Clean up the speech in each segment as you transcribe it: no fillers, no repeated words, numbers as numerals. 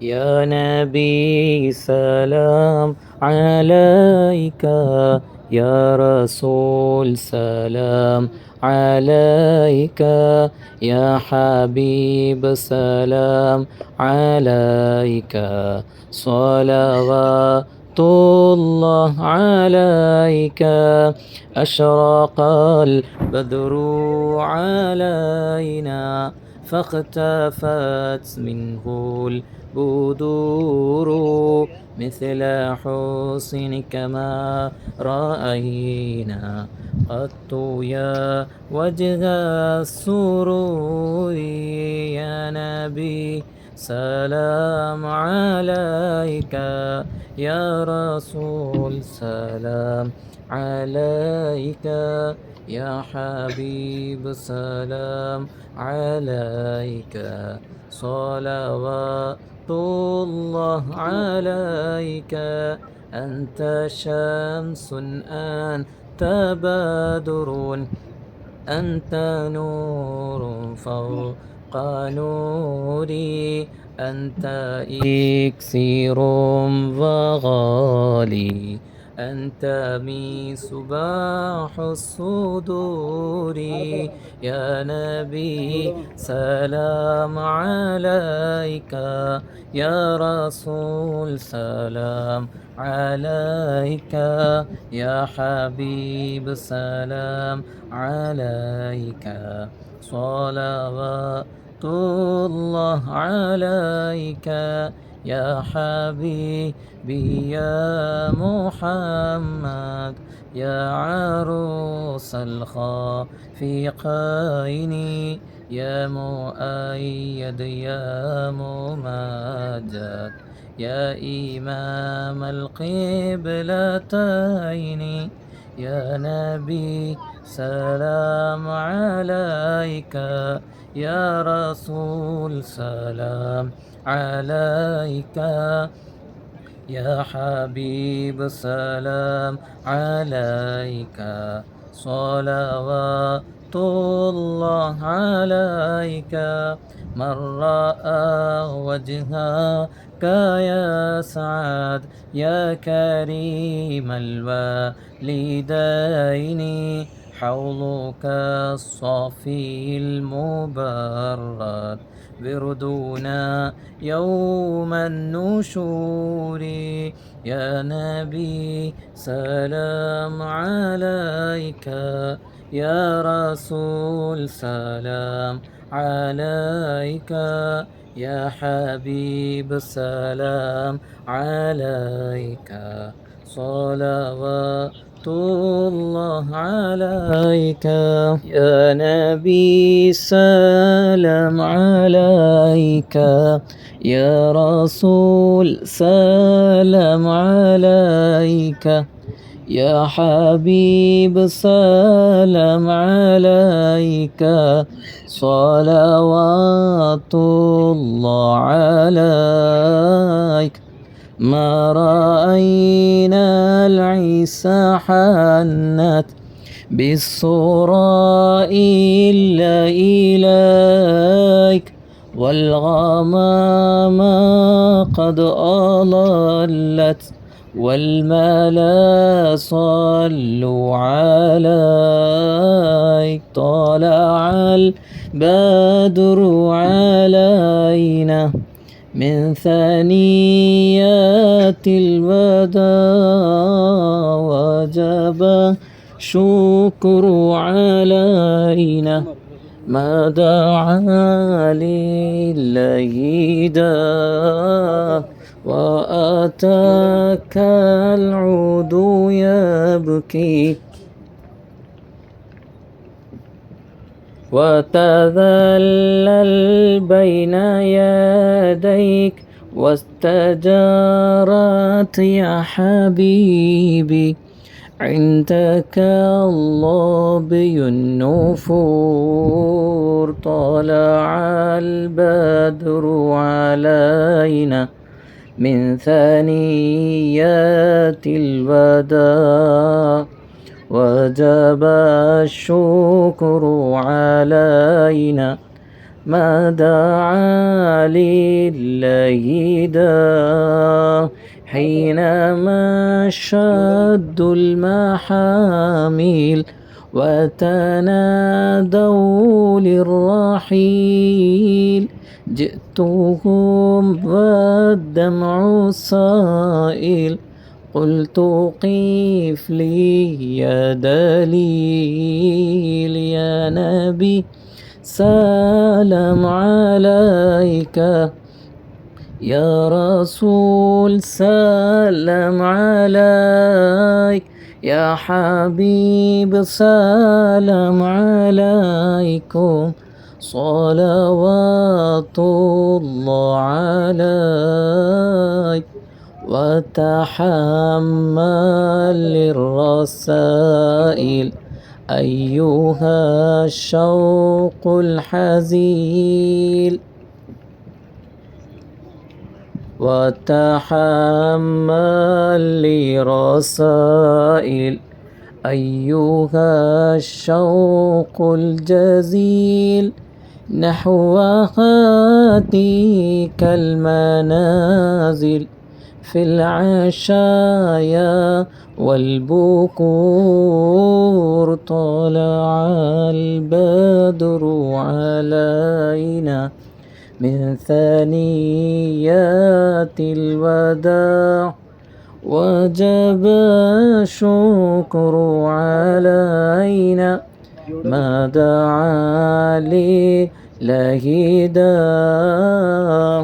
يا نبي سلام عليك، يا رسول سلام عليك، يا حبيب سلام عليك، صلوات الله عليك. أشرق البدر علينا فاختفت منه البدور، مثل حسنك ما رأينا قط يا وجه السرور. يا نبي سلام عليك، يا رسول سلام عليك، يا حبيب سلام عليك، صلوات الله عليك. أنت شمس أنت بدر، أنت نور فوق نوري، أنت إكسير وغالي، أنت مصباح الصدور. يا نبي سلام عليك، يا رسول سلام عليك، يا حبيب سلام عليك، صلوات الله عليك. يا حبيبي يا محمد، يا عروس الخافقين، يا مؤيد يا ممجد، يا إمام القبلتين. يا نبي سلام عليك، يا رسول سلام عليك، يا حبيب سلام عليك، صلوات الله عليك. من رأى وجهك يسعد، يا كريم الوالدين، حوضك الصافي المبرد بردنا يوم النشور. يا نبي سلام عليك، يا رسول سلام عليك، يا حبيب سلام عليك، صلوات الله عليك. يا نبي سلام عليك، يا رسول سلام عليك، يا حبيب سلام عليك، صلوات الله عليك. ما رأينا العيسى حنت بالصورة إلا إليك، والغمام قد أضلت، والملا صلوا عليك. طلع البدر علينا من ثنيات الوداع، وجب شكر علينا ما دعا لله داع، وأتاك العود يبكي وتذلل بين يديك، واستجارت يا حبيبي عندك اللبي النفور. طلع البدر علينا من ثنيات الوداع، وجب الشكر علينا ما دعا لله داع حينما شد المحامل وتنادوا للرحيل جئتهم والدمع سائل قلت قف لي يا دليل يا نبي سلام عليك يا رسول سلام عليك يا حبيب سلام عليكم صلوات الله عليك وتحمل الرسائل أيها الشوق الحزين وتحمل رسائل أيها الشوق الجزيل نحو هاتيك المنازل في العشايا والبكور طلع البدر علينا من ثنيات الوداع وجب الشكر علينا ما دعا لله داع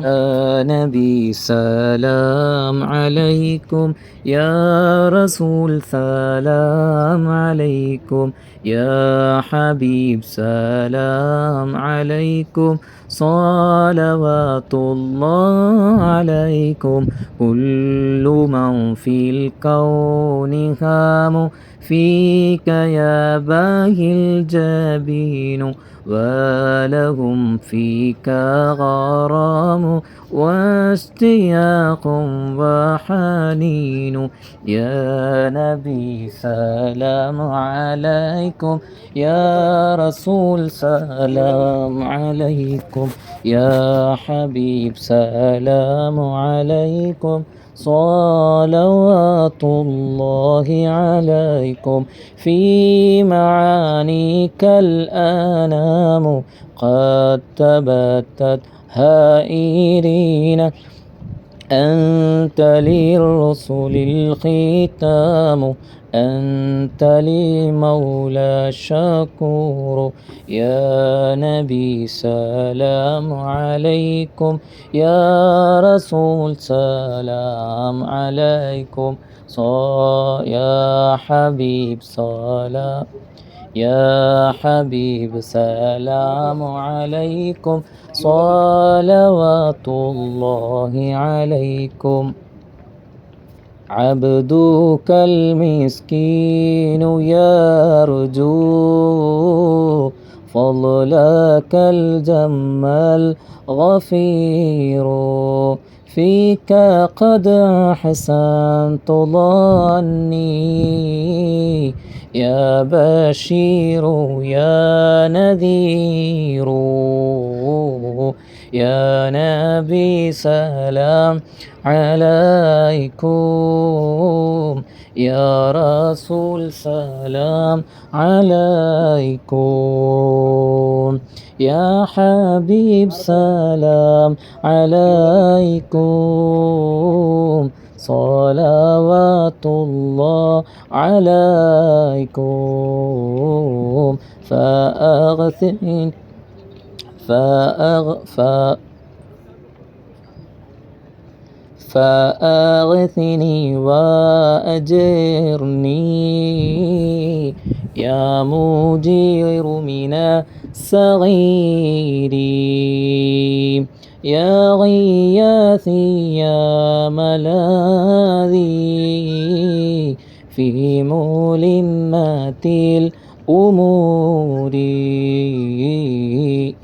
يا نبي سلام عليكم يا رسول سلام عليكم يا حبيب سلام عليكم صلوات الله عليكم كل من في الكون هام فيك يا باهي الجبين ولهم فيك غرام واشتياق وحنين يا نبي سلام عليكم يا رسول سلام عليكم يا حبيب سلام عليكم صلوات الله عليكم في معانيك الأنام قد تبتت هائرين أنت للرسل الختام أنت لمولى شكور يا نبي سلام عليكم يا رسول سلام عليكم يا حبيب صلاة يا حبيب سلام عليكم صلوات الله عليكم عبدك المسكين يرجو فضلك الجم الغفير فيك قد أحسنت ظني يا بشير يا نذير يا نبي سلام عليكم يا رسول سلام عليكم يا حبيب سلام عليكم صلوات الله عليكم فأغثني وأجرني يا مجير من الصغير يا غياثي يا ملاذي في ملمات الأمور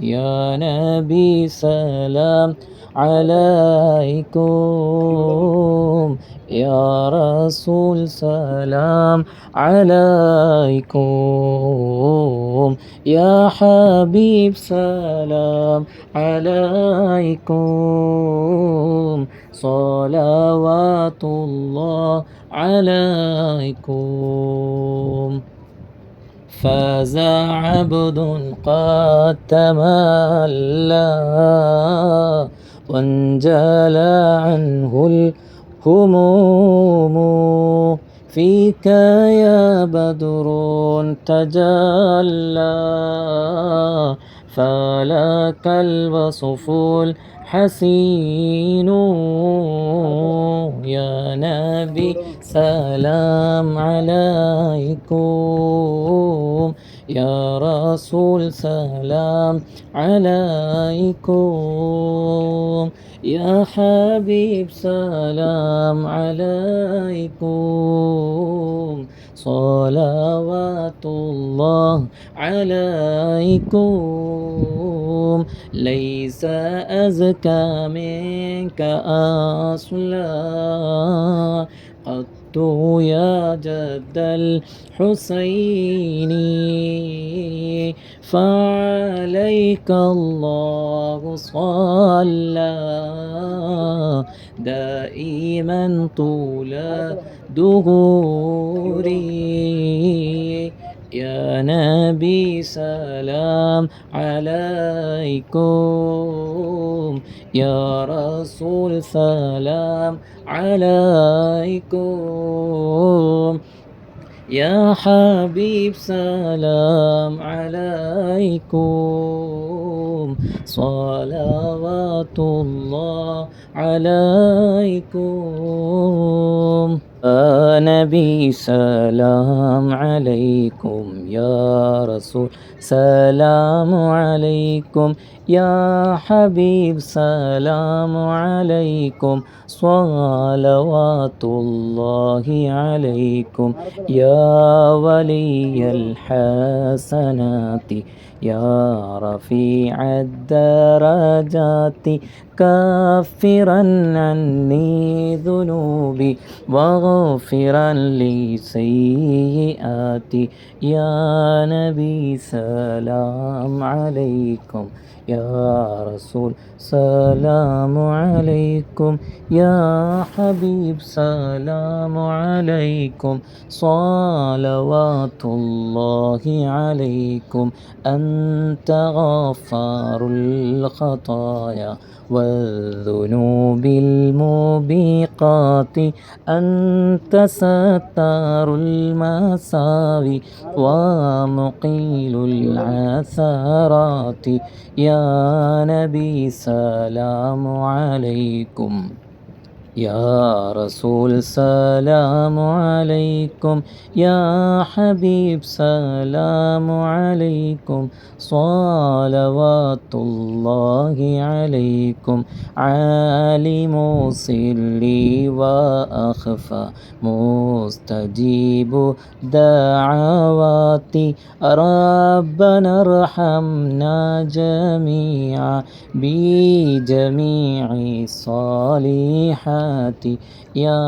يا نبي سلام عليكم يا رسول سلام عليكم يا حبيب سلام عليكم صلوات الله عليكم فاز عبد قد تملى وانجلى عنه الهموم فيك يا بدر تجلى فلك الوصف الحسين يا نبي سلام عليكم يا رسول سلام عليكم يا حبيب سلام عليكم صلوات الله عليكم ليس أزكى منك أصلا قط يا جد الحسين فعليك الله صلى دائما طول دهوري يا نبي سلام عليكم يا رسول سلام عليكم يا حبيب سلام عليكم صلوات الله عليكم يا نبي سلام عليكم يا رسول سلام عليكم يا حبيب سلام عليكم صلوات الله عليكم يا ولي الحسنات يا رفيع الدرجات كفرا عني ذنوبي واغفرا لي سيئاتي يا نبي سلام عليكم يا رسول سلام عليكم يا حبيب سلام عليكم صلوات الله عليكم أنت غفار الخطايا والذنوب الموبقات أنت ستار المساوي ومقيل العثرات يا نبي سلام عليكم يا رسول سلام عليكم يا حبيب سلام عليكم صلوات الله عليكم عالم سري وأخفى مستجيب دعواتي ربنا ارحمنا جميعا بجميع الصالحات يا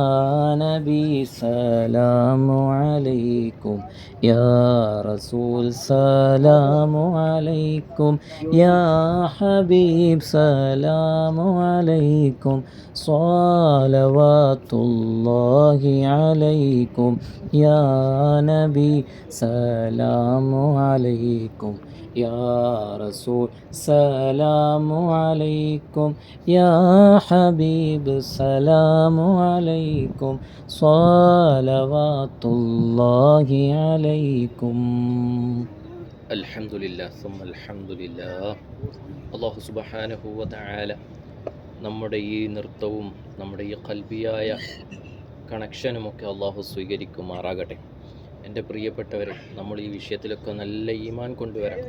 نبي سلام عليكم يا رسول سلام عليكم يا حبيب سلام عليكم صلوات الله عليكم يا نبي سلام عليكم يا رسول سلام عليكم يا حبيب سلام عليكم صلوات الله عليكم അൽഹംദുലില്ലാ സുമ്മ അൽഹംദുലില്ലാ. അല്ലാഹു സുബ്ഹാനഹു വ തആല നമ്മുടെ ഈ നൃത്തവും നമ്മുടെ ഈ ഖൽബിയായ കണക്ഷനുമൊക്കെ അള്ളാഹു സ്വീകരിക്കുമാറാകട്ടെ. എൻ്റെ പ്രിയപ്പെട്ടവരെ, നമ്മൾ ഈ വിഷയത്തിലൊക്കെ നല്ല ഈമാൻ കൊണ്ടുവരാം.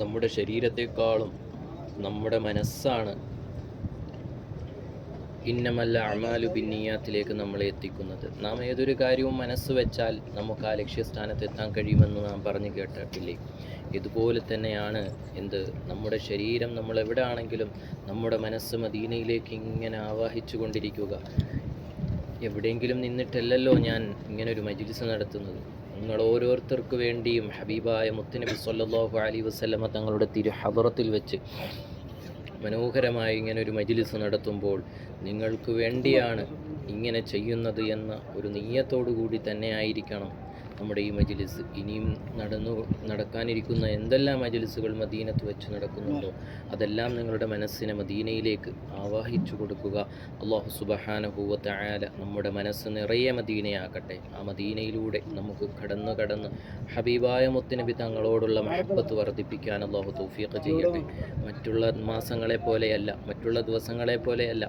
നമ്മുടെ ശരീരത്തെക്കാളും നമ്മുടെ മനസ്സാണ് ഇന്നമല്ല അമാലു ബിന്നിയാത്തിലേക്ക് നമ്മളെ എത്തിക്കുന്നത്. നാം ഏതൊരു കാര്യവും മനസ്സ് വെച്ചാൽ നമുക്ക് ആ ലക്ഷ്യസ്ഥാനത്ത് എത്താൻ കഴിയുമെന്ന് നാം പറഞ്ഞു കേട്ടിട്ടില്ലേ? ഇതുപോലെ തന്നെയാണ് നമ്മുടെ ശരീരം. നമ്മൾ എവിടെ ആണെങ്കിലും നമ്മുടെ മനസ്സ് മദീനയിലേക്ക് ഇങ്ങനെ ആവാഹിച്ചു കൊണ്ടിരിക്കുക. എവിടെയെങ്കിലും നിന്നിട്ടല്ലല്ലോ ഞാൻ ഇങ്ങനൊരു മജ്ലിസ് നടത്തുന്നത്. നിങ്ങൾ ഓരോരുത്തർക്ക് വേണ്ടിയും ഹബീബായ മുത്തുനബി സ്വല്ലല്ലാഹു അലൈഹി വസല്ലമ തങ്ങളുടെ തിരുഹദറത്തിൽ വെച്ച് മനോഹരമായി ഇങ്ങനൊരു മജ്ലിസ് നടത്തുമ്പോൾ നിങ്ങൾക്ക് വേണ്ടിയാണ് ഇങ്ങനെ ചെയ്യുന്നത് എന്ന ഒരു നിയ്യത്തോടു കൂടി തന്നെ ആയിരിക്കണം നമ്മുടെ ഈ മജ്ലിസ്. ഇനിയും നടക്കാനിരിക്കുന്ന എന്തെല്ലാം മജ്ലിസുകൾ മദീനത്ത് വെച്ച് നടക്കുന്നുണ്ടോ അതെല്ലാം നിങ്ങളുടെ മനസ്സിനെ മദീനയിലേക്ക് ആവാഹിച്ചു കൊടുക്കുക. അല്ലാഹു സുബ്ഹാനഹു വ തആല നമ്മുടെ മനസ്സ് നിറയെ മദീനയാക്കട്ടെ. ആ മദീനയിലൂടെ നമുക്ക് കടന്ന് ഹബീബായ മുത്തുനബി തങ്ങളോടുള്ള മഹബ്ബത്ത് വർദ്ധിപ്പിക്കാൻ അല്ലാഹു തൗഫീഖ് ചെയ്യട്ടെ. മറ്റുള്ള മാസങ്ങളെ പോലെയല്ല, മറ്റുള്ള ദിവസങ്ങളെ പോലെയല്ല,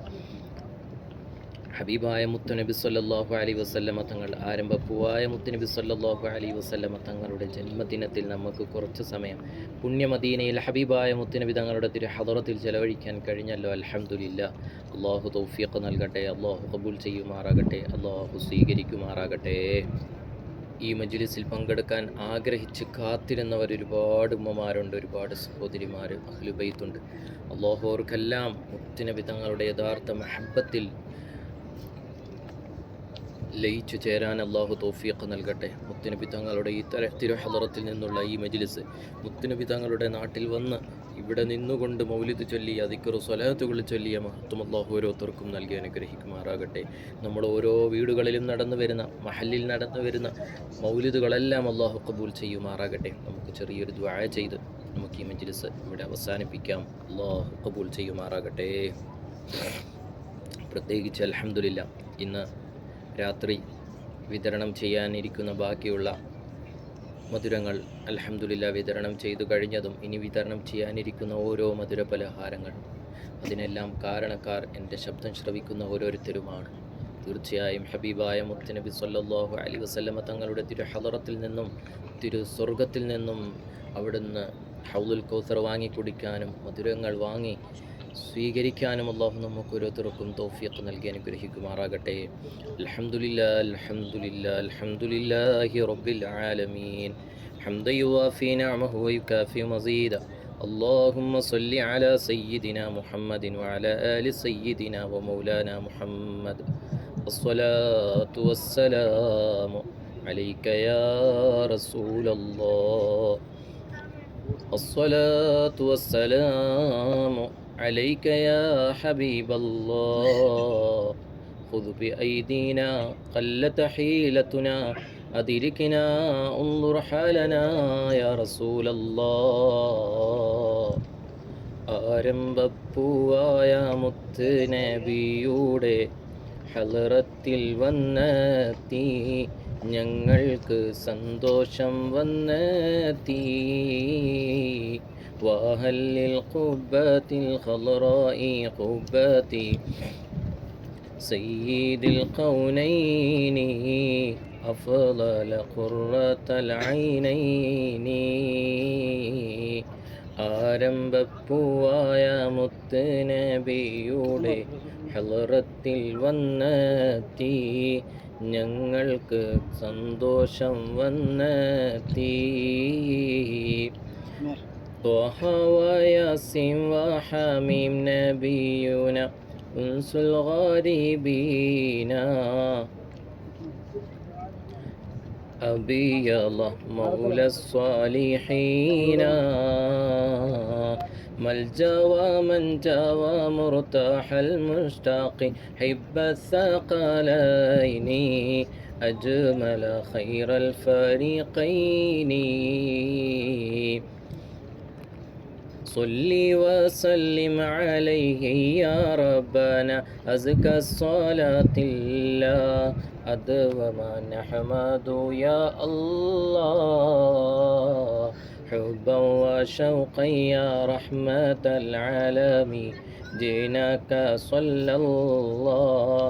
ഹബീബായ മുത്തുനബി സല്ലല്ലാഹു അലൈഹി വസല്ലമ തങ്ങൾ, ആരംഭപ്പൂവായ മുത്തുനബി സല്ലല്ലാഹു അലൈഹി വസല്ലമ തങ്ങളുടെ ജന്മദിനത്തിൽ നമുക്ക് കുറച്ച് സമയം പുണ്യമദീനയിൽ ഹബീബായ മുത്തുനബി തങ്ങളുടെ തിരുഹദറത്തിൽ ചെലവഴിക്കാൻ കഴിഞ്ഞല്ലോ. അൽഹംദുലില്ലാ. അല്ലാഹു തൗഫീഖ് നൽകട്ടെ, അല്ലാഹു ഖബൂൽ ചെയ്യുമാറാകട്ടെ, അല്ലാഹു സ്വീകരിക്കുമാറാകട്ടെ. ഈ മജ്ലിസിൽ പങ്കെടുക്കാൻ ആഗ്രഹിച്ച് കാത്തിരുന്നവർ ഒരുപാട് ഉമ്മമാരുണ്ട്, ഒരുപാട് സഹോദരിമാർ, അഹ്ലുബൈത്തുണ്ട്. അല്ലാഹു അവർക്കെല്ലാം മുത്തുനബി തങ്ങളുടെ യഥാർത്ഥ മഹബ്ബത്തിൽ ലയിച്ചു ചേരാൻ അല്ലാഹു തൗഫീഖ് നൽകട്ടെ. മുത്തുനബി തങ്ങളുടെ ഈ തിരുഹദറത്തിൽ നിന്നുള്ള ഈ മജ്ലിസ് മുത്തുനബി തങ്ങളുടെ നാട്ടിൽ വന്ന് ഇവിടെ നിന്നുകൊണ്ട് മൗലിദ് ചൊല്ലിയ ദിക്റ് സ്വലാത്തുകൾ ചൊല്ലിയ മഹത്വം അല്ലാഹു ഓരോരുത്തർക്കും നൽകി അനുഗ്രഹിക്കുമാറാകട്ടെ. നമ്മുടെ ഓരോ വീടുകളിലും നടന്നു വരുന്ന, മഹല്ലിൽ നടന്നു വരുന്ന മൗലിദുകളെല്ലാം അല്ലാഹു ഖബൂൽ ചെയ്യുമാറാകട്ടെ. നമുക്ക് ചെറിയൊരു ദുആ ചെയ്ത് നമുക്ക് ഈ മജ്ലിസ് ഇവിടെ അവസാനിപ്പിക്കാം. അല്ലാഹു ഖബൂൽ ചെയ്യുമാറാകട്ടെ. പ്രത്യേകിച്ച് അൽഹംദുലില്ലാ, ഇന്ന് രാത്രി വിതരണം ചെയ്യാനിരിക്കുന്ന ബാക്കിയുള്ള മധുരങ്ങൾ അൽഹംദുലില്ലാ വിതരണം ചെയ്തു കഴിഞ്ഞതും ഇനി വിതരണം ചെയ്യാനിരിക്കുന്ന ഓരോ മധുര പലഹാരങ്ങളും അതിനെല്ലാം കാരണക്കാർ എൻ്റെ ശബ്ദം ശ്രവിക്കുന്ന ഓരോരുത്തരുമാണ്. തീർച്ചയായും ഹബീബായ മുത്തുനബി സ്വല്ലല്ലാഹു അലൈഹി വസല്ലമ തങ്ങളുടെ തിരുഹദറത്തിൽ നിന്നും സ്വർഗത്തിൽ നിന്നും അവിടുന്ന് ഹൗലുൽ കൗസർ വാങ്ങി കുടിക്കാനും മധുരങ്ങൾ വാങ്ങി സ്വീകരിക്കാനും അല്ലാഹു നമുക്ക് ഓരോരുത്തർക്കും തൗഫീഖ് നൽകി അനുഗ്രഹിക്കുമാറാകട്ടെ. അൽഹംദുലില്ലാ അൽഹംദുലില്ലാ അൽഹംദുലില്ലാഹി റബ്ബിൽ ആലമീൻ ഹംദൻ യുവാഫി നിഅമഹു വയുകാഫി മസീദ. اللهم صل على سيدنا محمد وعلى آل سيدنا ومولانا محمد. الصلاة والسلام عليك يا رسول الله. الصلاة والسلام عليك يا حبيب الله. خذ بأيدينا قلت حيلتنا أدركنا انظر حالنا يا رسول الله. ആരംഭപ്പൂവായ മുത്ത് നബിയുടെ ഹളറത്തിൽ വന്നെത്തി, ഞങ്ങൾക്ക് സന്തോഷം വന്നെത്തി. വഹല്ലിൽ ഖുബ്ബത്തിൽ ഖളറാഇ ഖുബ്ബത്തി സയ്യിദിൽ ഖൗനൈനി അഫ്ളല ഖുർറത്തൽ ഐനൈനി. ആരംഭപ്പൂവായ മുത്ത് നബിയുടെ ഹളറത്തിൽ വന്നെത്തി, ഞങ്ങൾക്ക് സന്തോഷം വന്നെത്തി. ത്വഹ വയാസീൻ വഹമീം നബിയുന ഉൻസുൽ ഗരീബീന. أبي الله مولى الصالحين ملجأ ومن جاوى مرتاح المشتاق حب الثقلين أجمل خير الفريقين. صلي وسلم عليه يا ربنا أزكى الصلاة الله أدوم نحمد يا الله. حبا وشوقا يا رحمة العالمين جئناك صلى الله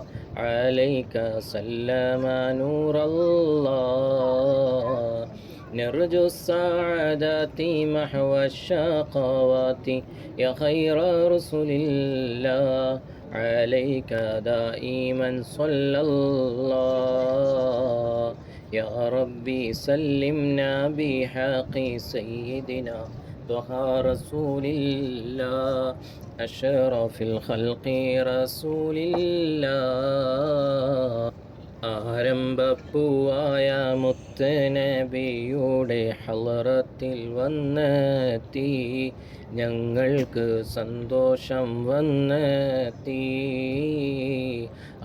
عليك سلم نور الله. نرجو السعادة محو الشقوات يا خير رسول الله عليك دائما صلى الله. يا ربي سلمنا بحق سيدنا طه رسول الله أشرف الخلق رسول الله. ആരംഭപ്പൂവായ മുത്തനബിയുടെ ഹളറത്തിൽ വന്നെത്തി, ഞങ്ങൾക്ക് സന്തോഷം വന്നെത്തി.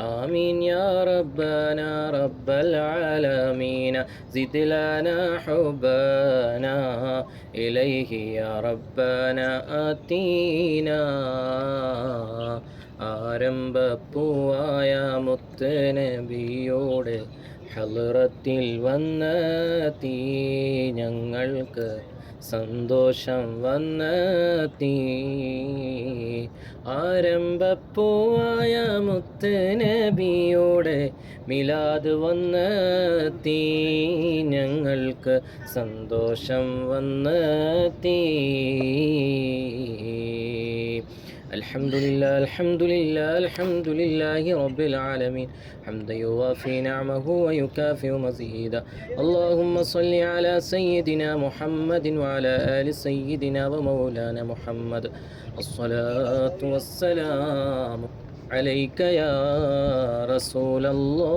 ആമീൻ യാ റബ്ബന റബ്ബൽ ആലമീന സിദ് ലനാ ഹുബ്ബന ഇലൈഹി യാ റബ്ബന ആതീനാ. ആരംഭപ്പൂവായ മുത്തനബിയോട് ഹളറത്തിൽ വന്നെത്തി, ഞങ്ങൾക്ക് സന്തോഷം വന്നെത്തി. ആരംഭപ്പൂവായ മുത്തനബിയോട് മിലാദ് വന്നെത്തി, ഞങ്ങൾക്ക് സന്തോഷം വന്നെത്തി. അൽഹംദുലില്ലാ അൽഹംദുലില്ലാ അൽഹംദുലില്ലാഹി റബ്ബിൽ ആലമീൻ ഹംദൻ യുവാഫി നിഅമഹു വയുകാഫിഉ മസീദ. അല്ലാഹുമ്മ സ്വല്ലി അലാ സയ്യിദിനാ മുഹമ്മദിൻ വഅലാ ആലി സയ്യിദിനാ വമൗലാന മുഹമ്മദ്. അസ്സലാത്തു വസ്സലാമു അലൈക യാ റസൂലല്ലാഹ്.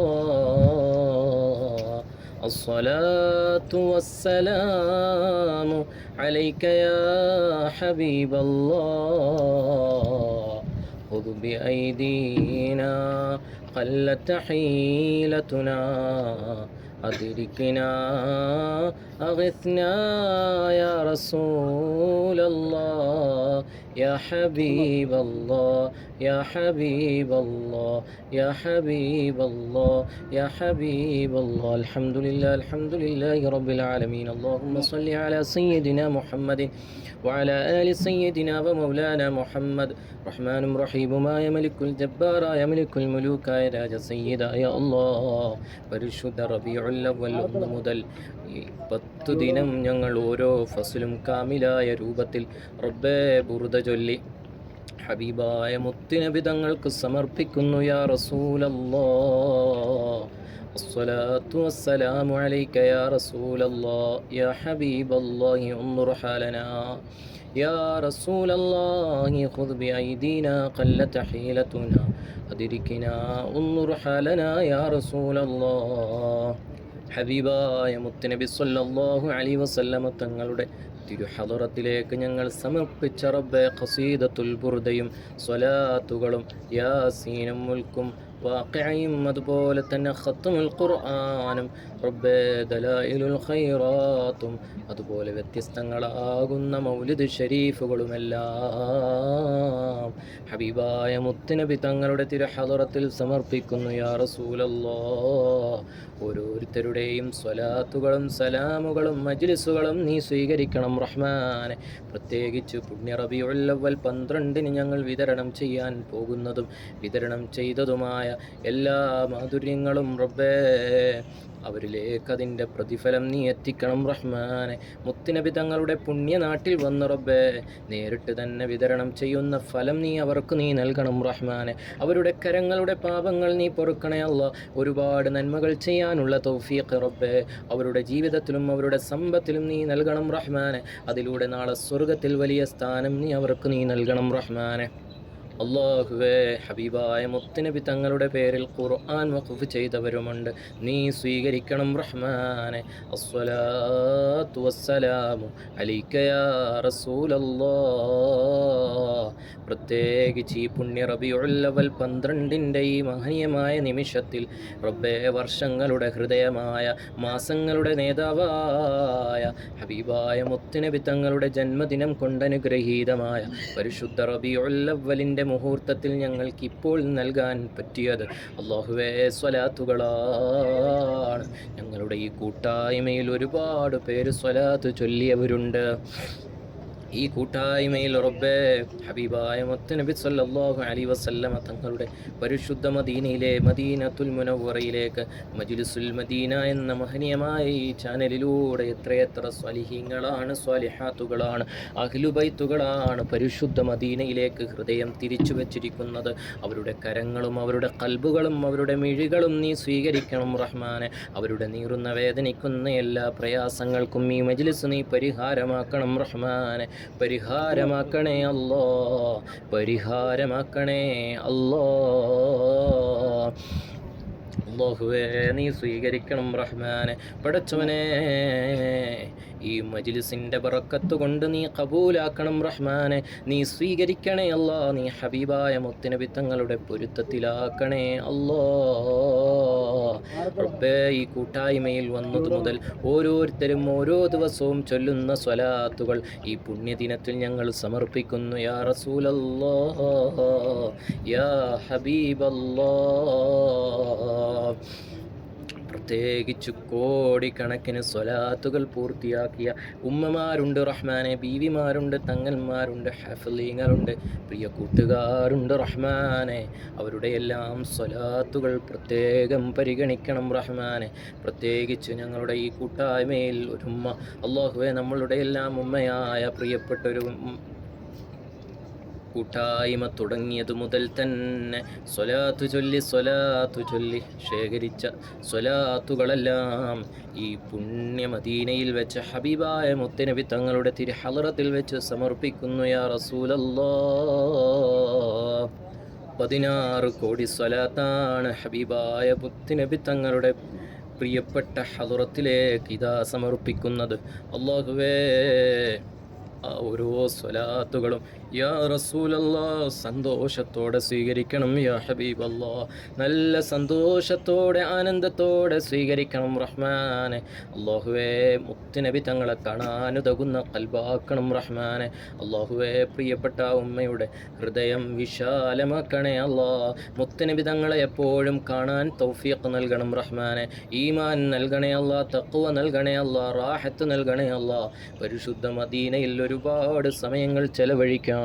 അസ്സലാത്തു വസ്സലാമു عليك يا حبيب الله. خذ بأيدينا قلت حيلتنا، أدركنا أغثنا يا رسول الله. يا حبيب الله يا حبيب الله يا حبيب الله يا حبيب الله. الحمد لله رب العالمين. اللهم صل على سيدنا محمد وعلى آل سيدنا ومولانا محمد. റഹ്മാനും റഹീമുമായ മലിക്കുൽ ജബ്ബാറായ മലിക്കുൽ മുലൂക്കായ രാജ സയ്യിദായ അല്ലാഹ്, പരിശുദ്ധ റബീഉൽ അവ്വൽ 1 മുതൽ 10 ദിനം ഞങ്ങൾ ഓരോ ഫസ്ലും കാമിലായ രൂപത്തിൽ റബ്ബേ ബുർദ ചൊല്ലി ഹബീബായ മുത്തുനബി തങ്ങൾക്ക് സമർപ്പിക്കുന്നു. യാ റസൂലല്ലാഹ്, അസ്സലാത്തു വസ്സലാമു അലൈക യാ റസൂലല്ലാഹ്. യാ ഹബീബല്ലാഹി ഉൻദുർ ഹാലനാ. يا رسول الله خذ بأيدينا قلت حيلتنا، أدركنا انظر حالنا يا رسول الله. ഹബീബായ മുത്തുനബി സ്വല്ലല്ലാഹു അലൈഹി വസല്ലമ തങ്ങളുടെ തിരുഹളറത്തിലേക്ക് ഞങ്ങൾ സമർപ്പിച്ച റബ്ബേ ഖസീദത്തുൽ ബുർദയും സ്വലാത്തുകളും യാസീനും മുൽക്കും വാഖിഅയും അതുപോലെ തന്നെ ഖത്മുൽ ഖുർആനും റബ്ബേ ദലായിലുൽ ഖൈറാത്തും അതുപോലെ വ്യത്യസ്തങ്ങളാകുന്ന മൗലിദ് ഷരീഫുകളുമെല്ലാം ഹബീബായ മുത്തുനബി തങ്ങളുടെ തിരുഹളറത്തിൽ സമർപ്പിക്കുന്നു. യാ റസൂലല്ലാഹ്, ഓരോരുത്തരുടെയും സ്വലാത്തുകളും സലാമുകളും മജ്ലിസുകളും നീ സ്വീകരിക്കണം റഹ്മാനെ. പ്രത്യേകിച്ച് പുണ്യ റബീഉൽ അവ്വൽ 12 ഞങ്ങൾ വിതരണം ചെയ്യാൻ പോകുന്നതും വിതരണം ചെയ്തതുമായ എല്ലാ മാധുര്യങ്ങളും റബ്ബേ അവരിലേക്ക് അതിൻ്റെ പ്രതിഫലം നീ എത്തിക്കണം റഹ്മാനെ. മുത്തുനബി തങ്ങളുടെ പുണ്യനാട്ടിൽ വന്ന് റബ്ബേ നേരിട്ട് തന്നെ വിതരണം ചെയ്യുന്ന ഫലം അവർക്ക് നീ നൽകണം റഹ്മാനെ. അവരുടെ കരങ്ങളുടെ പാപങ്ങൾ നീ പൊറുക്കണേ അല്ലാ. ഒരുപാട് നന്മകൾ ചെയ്യാനുള്ള തൗഫീഖ് റബ്ബേ അവരുടെ ജീവിതത്തിലും അവരുടെ സമ്പത്തിലും നീ നൽകണം റഹ്മാനെ. അതിലൂടെ നാളെ സ്വർഗത്തിൽ വലിയ സ്ഥാനം അവർക്ക് നീ നൽകണം റഹ്മാനെ. അല്ലാഹുവേ, ഹബീബായ മുത്തുനബി തങ്ങളുടെ പേരിൽ ഖുർആൻ വഖഫ് ചെയ്തവരുമുണ്ട്, നീ സ്വീകരിക്കണം റഹ്മാനെ. അസ്സലാത്തു വസ്സലാമു അലൈക യാ റസൂലല്ലാഹ്. പ്രത്യേകിച്ച് ഈ പുണ്യ റബീഉൽ അവ്വൽ 12 ഈ മഹനീയമായ നിമിഷത്തിൽ റബ്ബേ വർഷങ്ങളുടെ ഹൃദയമായ മാസങ്ങളുടെ നേതാവായ ഹബീബായ മുത്തുനബി തങ്ങളുടെ ജന്മദിനം കൊണ്ടനുഗ്രഹീതമായ പരിശുദ്ധ റബീഉൽ അവ്വലിൻ്റെ മുഹൂർത്തത്തിൽ ഞങ്ങൾക്ക് ഇപ്പോൾ നൽകാൻ പറ്റിയത് അല്ലാഹുവേ സ്വലാത്തുകളാണ്. ഞങ്ങളുടെ ഈ കൂട്ടായ്മയിൽ ഒരുപാട് പേര് സ്വലാത്ത് ചൊല്ലിയവരുണ്ട്. ഈ കൂട്ടായ്മയിൽ റബ്ബേ ഹബീബായ മുത്തുനബി സല്ലല്ലാഹു അലൈഹി വസല്ലമ തങ്ങളുടെ പരിശുദ്ധ മദീനയിലെ മദീനത്തുൽ മുനവ്വറയിലേക്ക് മജ്ലിസുൽ മദീന എന്ന മഹനീയമായ ഈ ചാനലിലൂടെ എത്രയെത്ര സ്വാലിഹീങ്ങളാണ്, സ്വാലിഹാത്തുകളാണ്, അഹ്ലുബൈത്തുകളാണ് പരിശുദ്ധ മദീനയിലേക്ക് ഹൃദയം തിരിച്ചു വച്ചിരിക്കുന്നത്. അവരുടെ കരങ്ങളും അവരുടെ കൽബുകളും അവരുടെ മിഴികളും നീ സ്വീകരിക്കണം റഹ്മാനെ. അവരുടെ നീറുന്ന വേദനിക്കുന്ന എല്ലാ പ്രയാസങ്ങൾക്കും ഈ മജ്ലിസ് നീ പരിഹാരമാക്കണം റഹ്മാനെ. പരിഹാരമാക്കണേ അല്ലാ, പരിഹാരമാക്കണേ അല്ലാ. അല്ലാഹുവേ നീ സ്വീകരിക്കണം റഹ്മാനെ. പടച്ചവനെ ഈ മജ്ലിസിൻ്റെ ബറക്കത്ത് കൊണ്ട് നീ കബൂലാക്കണം റഹ്മാനെ. നീ സ്വീകരിക്കണേ അല്ലാ. നീ ഹബീബായ മുത്തുനബി തങ്ങളുടെ പൊരുത്തത്തിലാക്കണേ അല്ലാ. റബ്ബേ ഈ കൂട്ടായ്മയിൽ വന്നതു മുതൽ ഓരോരുത്തരും ഓരോ ദിവസവും ചൊല്ലുന്ന സ്വലാത്തുകൾ ഈ പുണ്യദിനത്തിൽ ഞങ്ങൾ സമർപ്പിക്കുന്നു. യാ റസൂലല്ലാഹ്, യാ ഹബീബല്ലാഹ്. പ്രത്യേകിച്ച് കോടിക്കണക്കിന് സ്വലാത്തുകൾ പൂർത്തിയാക്കിയ ഉമ്മമാരുണ്ട് റഹ്മാനെ, ബീവിമാരുണ്ട്, തങ്ങന്മാരുണ്ട്, ഹാഫിളീങ്ങളുണ്ട്, പ്രിയ കൂട്ടുകാരുണ്ട് റഹ്മാനെ. അവരുടെ എല്ലാം സ്വലാത്തുകൾ പ്രത്യേകം പരിഗണിക്കണം റഹ്മാനെ. പ്രത്യേകിച്ച് ഞങ്ങളുടെ ഈ കൂട്ടായ്മയിൽ ഒരു ഉമ്മ, അല്ലാഹുവേ നമ്മളുടെ എല്ലാം ഉമ്മയായ പ്രിയപ്പെട്ടൊരു കൂട്ടായ്മ തുടങ്ങിയത് മുതൽ തന്നെ സ്വലാത്തു ചൊല്ലി ശേഖരിച്ച സ്വലാത്തുകളെല്ലാം ഈ പുണ്യമദീനയിൽ വെച്ച് ഹബീബായ മുത്തുനബി തങ്ങളുടെ തിരുഹളറത്തിൽ വെച്ച് സമർപ്പിക്കുന്നു. യാ റസൂലല്ലാഹ്, 16 കോടി സ്വലാത്താണ് ഹബീബായ മുത്തുനബി തങ്ങളുടെ പ്രിയപ്പെട്ട ഹളറത്തിലേക്ക് ഇതാ സമർപ്പിക്കുന്നത്. അല്ലാഹുവേ ആ ഓരോ സ്വലാത്തുകളും യാ റസൂലല്ലാഹ് സന്തോഷത്തോടെ സ്വീകരിക്കണം. യാ ഹബീബല്ലാഹ് നല്ല സന്തോഷത്തോടെ ആനന്ദത്തോടെ സ്വീകരിക്കണം റഹ്മാനെ. അല്ലാഹുവേ മുത്തുനബി തങ്ങളെ കാണാനുതകുന്ന ഖൽബാക്കണം റഹ്മാനെ. അല്ലാഹുവേ പ്രിയപ്പെട്ട ഉമ്മയുടെ ഹൃദയം വിശാലമാക്കണേ അല്ലാ. മുത്തുനബി തങ്ങളെ എപ്പോഴും കാണാൻ തൗഫീഖ് നൽകണം റഹ്മാനെ. ഈമാൻ നൽകണേ അല്ലാ, തഖ്വ നൽകണേ അല്ലാ, റാഹത്ത് നൽകണേ അല്ലാ. പരിശുദ്ധ മദീനയിൽ ഒരുപാട് സമയങ്ങൾ ചെലവഴിക്കാനും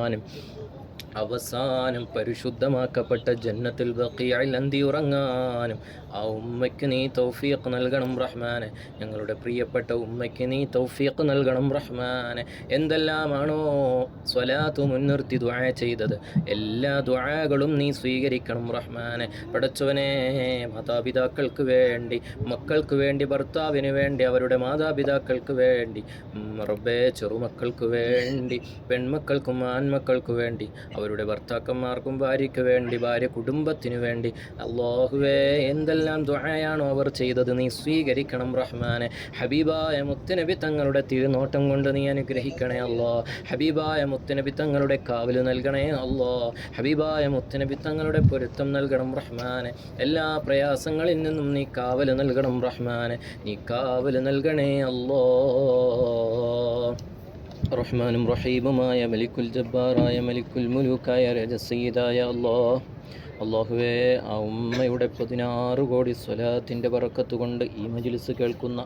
അവസാനം പരിശുദ്ധമാക്കപ്പെട്ട ജന്നത്തുൽ ബഖീഇൽ അന്തി ഉറങ്ങാനും ആ ഉമ്മയ്ക്ക് നീ തൗഫീഖ് നൽകണം റഹ്മാനെ. ഞങ്ങളുടെ പ്രിയപ്പെട്ട ഉമ്മയ്ക്ക് നീ തൗഫീഖ് നൽകണം റഹ്മാനെ. എന്തെല്ലാമാണോ സ്വലാത്ത് മുൻനിർത്തി ദുആ ചെയ്തത് എല്ലാ ദുആകളും നീ സ്വീകരിക്കണം റഹ്മാനെ. പടച്ചവനെ മാതാപിതാക്കൾക്ക് വേണ്ടി, മക്കൾക്ക് വേണ്ടി, ഭർത്താവിന് വേണ്ടി, അവരുടെ മാതാപിതാക്കൾക്ക് വേണ്ടി, റബ്ബേ ചെറുമക്കൾക്ക് വേണ്ടി, പെൺമക്കൾക്കും ആൺമക്കൾക്ക് വേണ്ടി, അവരുടെ ഭർത്താക്കന്മാർക്കും ഭാര്യയ്ക്ക് വേണ്ടി, ഭാര്യ കുടുംബത്തിന് വേണ്ടി, അല്ലാഹുവേ എന്തെല്ലാം ദുആയാണോ അവർ ചെയ്തത് നീ സ്വീകരിക്കണം റഹ്മാനെ. ഹബീബായ മുത്തുനബി തങ്ങളുടെ തിരുനോട്ടം കൊണ്ട് നീ അനുഗ്രഹിക്കണേ അല്ലാ. ഹബീബായ മുത്തുനബി തങ്ങളുടെ കാവല് നൽകണേ അല്ലാ. ഹബീബായ മുത്തുനബി തങ്ങളുടെ പൊരുത്തം നൽകണം റഹ്മാനെ. എല്ലാ പ്രയാസങ്ങളിൽ നിന്നും നീ കാവല് നൽകണം റഹ്മാനെ. നീ കാവല് നൽകണേ അല്ലാ. റഹ്മാനും റഹീമുമായ മലിക്കുൽ ജബ്ബാറായ മലിക്കുൽ മുലൂക്കായ രജസീദായ അല്ലാഹ്, അല്ലാഹുവേ ആ ഉമ്മയുടെ 16 കോടി സ്വലാത്തിൻ്റെ ബറക്കത്ത് കൊണ്ട് ഈ മജ്ലിസ് കേൾക്കുന്ന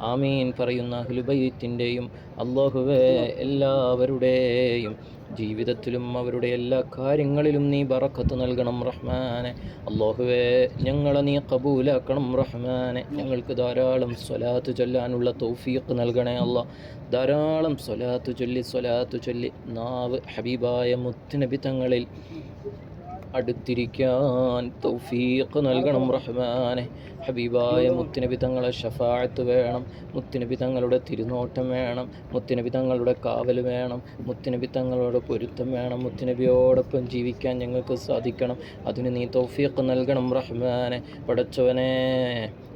ആമീൻ പറയുന്ന അഹ്ലുബൈത്തിൻ്റെയും അല്ലാഹുവേ എല്ലാവരുടെയും ജീവിതത്തിലും അവരുടെ എല്ലാ കാര്യങ്ങളിലും നീ ബറക്കത്ത് നൽകണം റഹ്മാനെ. അല്ലാഹുവേ ഞങ്ങളെ നീ കബൂലാക്കണം റഹ്മാനെ. ഞങ്ങൾക്ക് ധാരാളം സ്വലാത്ത് ചൊല്ലാനുള്ള തൗഫീഖ് നൽകണേ അല്ലാ. ധാരാളം സ്വലാത്ത് ചൊല്ലി നാവ് ഹബീബായ മുത്തുനബി തങ്ങളിൽ അടുത്തിരിക്കാൻ തൗഫീഖ് നൽകണം റഹ്മാനെ. ഹബീബായ മുത്തുനബി തങ്ങളെ ഷഫാഅത്ത് വേണം, മുത്തുനബി തങ്ങളുടെ തിരുനോട്ടം വേണം, മുത്തുനബി തങ്ങളുടെ കാവൽ വേണം, മുത്തുനബി തങ്ങളുടെ പൊരുത്തം വേണം. മുത്തുനബിയോടൊപ്പം ജീവിക്കാൻ ഞങ്ങൾക്ക് സാധിക്കണം. അതിന് നീ തൗഫീഖ് നൽകണം റഹ്മാനെ. പടച്ചവനെ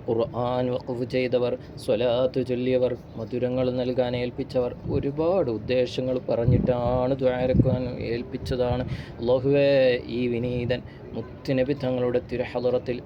ഖുർആൻ വഖഫ് ചെയ്തവർ, സ്വലാത്ത് ചൊല്ലിയവർ, മധുരങ്ങൾ നൽകാൻ ഏൽപ്പിച്ചവർ, ഒരുപാട് ഉദ്ദേശങ്ങൾ പറഞ്ഞിട്ടാണ് ദുആരക്കാൻ ഏൽപ്പിച്ചതാണ്. അല്ലാഹുവേ ഈ വിനീതൻ മുത്തുനബി തങ്ങളുടെ തിരുഹളറത്തിൽ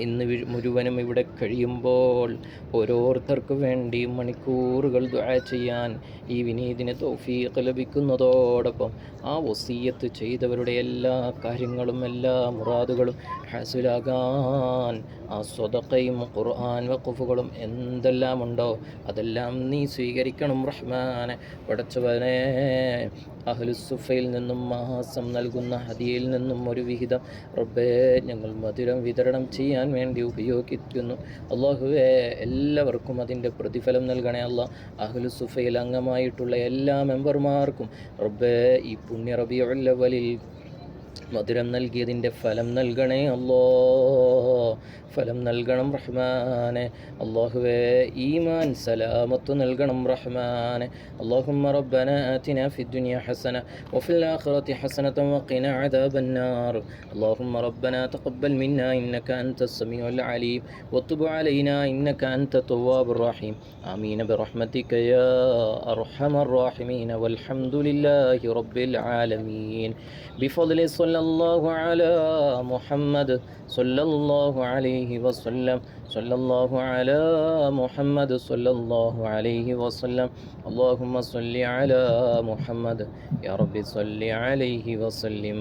ഇന്ന് മുഴുവനും ഇവിടെ കഴിയുമ്പോൾ ഓരോരുത്തർക്ക് വേണ്ടി മണിക്കൂറുകൾ ദുആ ചെയ്യാൻ ഈ വിനീതിന് തൗഫീഖ് ലഭിക്കുന്നതോടൊപ്പം ആ വസിയ്യത്ത് ചെയ്തവരുടെ എല്ലാ കാര്യങ്ങളും എല്ലാ മുറാദുകളും ഹാസിലാകാൻ ആ സ്വതക്കയും ഖുർആൻ വഖഫുകളും എന്തെല്ലാം ഉണ്ടോ അതെല്ലാം നീ സ്വീകരിക്കണം റഹ്മാനെ. പടച്ചവനെ അഹ്ലുസുഫയിൽ നിന്നും മാസം നൽകുന്ന ഹദിയയിൽ നിന്നും ഒരു വിഹിതം റബ്ബേ ഞങ്ങൾ മധുരം വിതരണം ചെയ്യാൻ വേണ്ടി ഉപയോഗിക്കുന്നു. അല്ലാഹുവേ എല്ലാവർക്കും അതിൻ്റെ പ്രതിഫലം നൽകണേ അല്ലാ. അഹ്ലുസുഫയിൽ അംഗമായിട്ടുള്ള എല്ലാ മെമ്പർമാർക്കും റബ്ബേ ഈ പുണ്യ റബീഉൽ അവ്വലിൽ മധുരം നൽകിയതിൻ്റെ ഫലം നൽകണേ അല്ലോ, ഫലം നൽകണം റഹ്മാനെ. അല്ലാഹുവേ ഈമാൻ സലാമത്ത് നൽകണം റഹ്മാനെ. അല്ലാഹുമ്മ റബ്ബന ആതിനാ ഫിദ്ദുനിയ ഹസന വഫിൽ ആഖിറതി ഹസനതൻ വഖിനാ അദാബന്നാർ. അല്ലാഹുമ്മ റബ്ബന തഖബ്ബൽ മിന്നാ ഇന്നക അൻതസ് സമീഉൽ അലീം വതുബ് അലൈനാ ഇന്നക അൻത തവ്വാബുർ റഹീം. ആമീൻ ബിറഹ്മതിക യാ അർഹമർ റഹീമീൻ വൽഹംദുലില്ലാഹി റബ്ബിൽ ആലമീൻ. ബിഫദ്ലി സ്വല്ലല്ലാഹു അലാ മുഹമ്മദ് സ്വല്ലല്ലാഹു അലൈഹി വസല്ലം സ്വല്ലല്ലാഹു അലാ മുഹമ്മദ് സ്വല്ലല്ലാഹു അലൈഹി വസല്ലം. അല്ലാഹുമ്മ സ്വല്ലി അലാ മുഹമ്മദ് യാ റബ്ബി സ്വല്ലി അലൈഹി വസല്ലം.